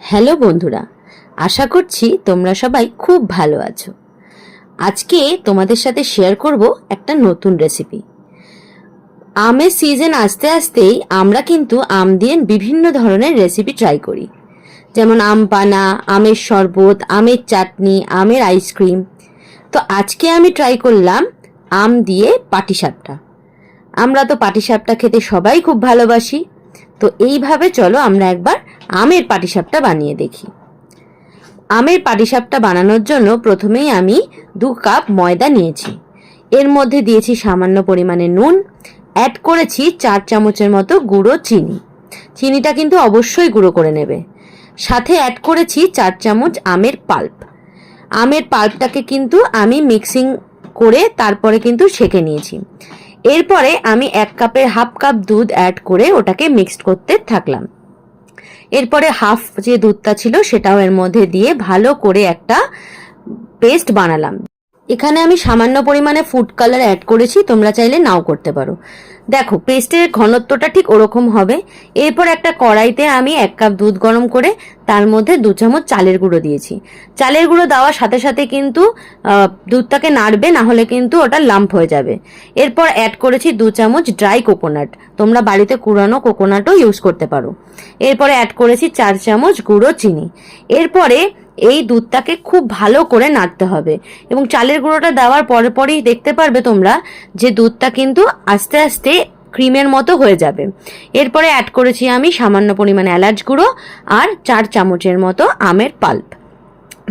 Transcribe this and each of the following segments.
Hello বন্ধুরা, আশা করছি তোমরা সবাই খুব ভালো আছো। আজকে তোমাদের সাথে শেয়ার করব একটা নতুন রেসিপি। আমের সিজন আসতে আসতেই আমরা কিন্তু আম দিয়ে বিভিন্ন ধরনের রেসিপি ট্রাই করি, যেমন আম পানা, আমের শরবত, আমের চাটনি, আমের আইসক্রিম। তো আজকে আমি ট্রাই করলাম আম দিয়ে পাটিসাপটা। আমরা তো পাটিসাপটা খেতে সবাই খুব ভালোবাসি। তো এইভাবে চলো আমরা একবার আমের পাটিসাপটা বানিয়ে দেখি। আমের পাটিসাপটা বানানোর জন্য প্রথমেই আমি 2 কাপ ময়দা নিয়েছি। এর মধ্যে দিয়েছি সামান্য পরিমাণে নুন, অ্যাড করেছি 4 চামচের মতো গুঁড়ো চিনি। চিনিটা কিন্তু অবশ্যই গুঁড়ো করে নেবে। সাথে অ্যাড করেছি 4 চামচ আমের পাল্প। আমের পাল্পটাকে কিন্তু আমি মিক্সিং করে তারপরে কিন্তু ছেঁকে নিয়েছি। এরপরে আমি 1 কাপের হাফ কাপ দুধ অ্যাড করে ওটাকে মিক্সড করতে থাকলাম। এরপরে হাফ যে দুধটা ছিল সেটাও এর মধ্যে দিয়ে ভালো করে একটা পেস্ট বানালাম। এখানে আমি সামান্য পরিমাণে ফুড কালার অ্যাড করেছি, তোমরা চাইলে নাও করতে পারো। দেখো পেস্টের ঘনত্বটা ঠিক ওরকম হবে। এরপর একটা কড়াইতে আমি 1 কাপ দুধ গরম করে তার মধ্যে 2 চামচ চালের গুঁড়ো দিয়েছি। চালের গুঁড়ো দেওয়ার সাথে সাথে কিন্তু দুধটাকে নাড়বে, না হলে কিন্তু ওটা লাম্প হয়ে যাবে। এরপর অ্যাড করেছি 2 চামচ ড্রাই কোকোনাট, তোমরা বাড়িতে কুড়ানো কোকোনাটও ইউজ করতে পারো। এরপরে অ্যাড করেছি 4 চামচ গুঁড়ো চিনি। এরপরে এই দুধটাকে খুব ভালো করে নাড়তে হবে এবং চালের গুঁড়োটা দেওয়ার পরে পরেই দেখতে পারবে তোমরা যে দুধটা কিন্তু আস্তে আস্তে ক্রিমের মতো হয়ে যাবে। এরপরে অ্যাড করেছি আমি সামান্য পরিমাণে এলাচ গুঁড়ো আর 4 চামচের মতো আমের পাল্প।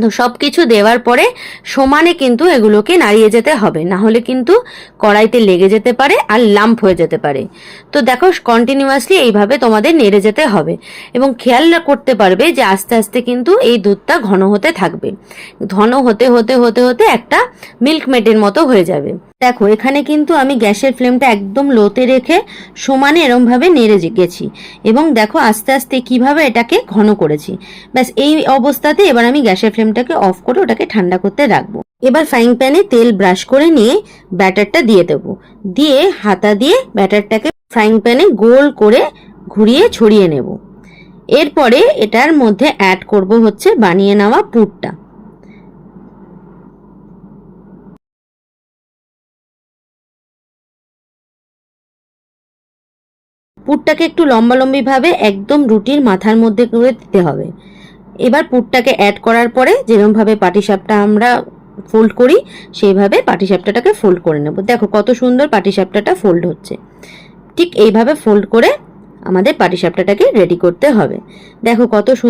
তো সব কিছু দেওয়ার পরে সমানে কিন্তু এগুলোকে নাড়িয়ে যেতে হবে, না হলে কিন্তু কড়াইতে লেগে যেতে পারে আর লাম্প হয়ে যেতে পারে। তো দেখো কন্টিনিউয়াসলি এইভাবে তোমাদের নেড়ে যেতে হবে এবং খেয়াল করতে পারবে যে আস্তে আস্তে কিন্তু এই দুধটা ঘন হতে থাকবে। ঘন হতে হতে হতে হতে একটা মিল্ক মেডের মতো হয়ে যাবে। দেখো এখানে কিন্তু আমি গ্যাসের ফ্লেমটা একদম লোতে রেখে সমানে এরমভাবে নেড়ে গেছি এবং দেখো আস্তে আস্তে কিভাবে এটাকে ঘন করেছি। ব্যাস এই অবস্থাতে এবার আমি গ্যাসের ফ্লেমটাকে অফ করে ওটাকে ঠান্ডা করতে রাখবো। এবার ফ্রাইং প্যানে তেল ব্রাশ করে নিয়ে ব্যাটারটা দিয়ে দেবো। দিয়ে হাতা দিয়ে ব্যাটারটাকে ফ্রাইং প্যানে গোল করে ঘুরিয়ে ছড়িয়ে নেব। এরপরে এটার মধ্যে অ্যাড করব হচ্ছে বানিয়ে নেওয়া পুরটা। পুরটাকে একটু লম্বালম্বি ভাবে একদম রুটির মাথার মধ্যে করে দিতে হবে। এবার পুরটাকে অ্যাড করার পরে যেরকম ভাবে পাটিসাপটা আমরা ফোল্ড করি সেইভাবে পাটিসাপটাটাকে ফোল্ড করে নেব। দেখো কত সুন্দর পাটিসাপটাটা ফোল্ড হচ্ছে। ঠিক এইভাবে ফোল্ড করে আমাদের পাটিসাপটাটাকে রেডি করতে হবে। দেখো কত সুন্দর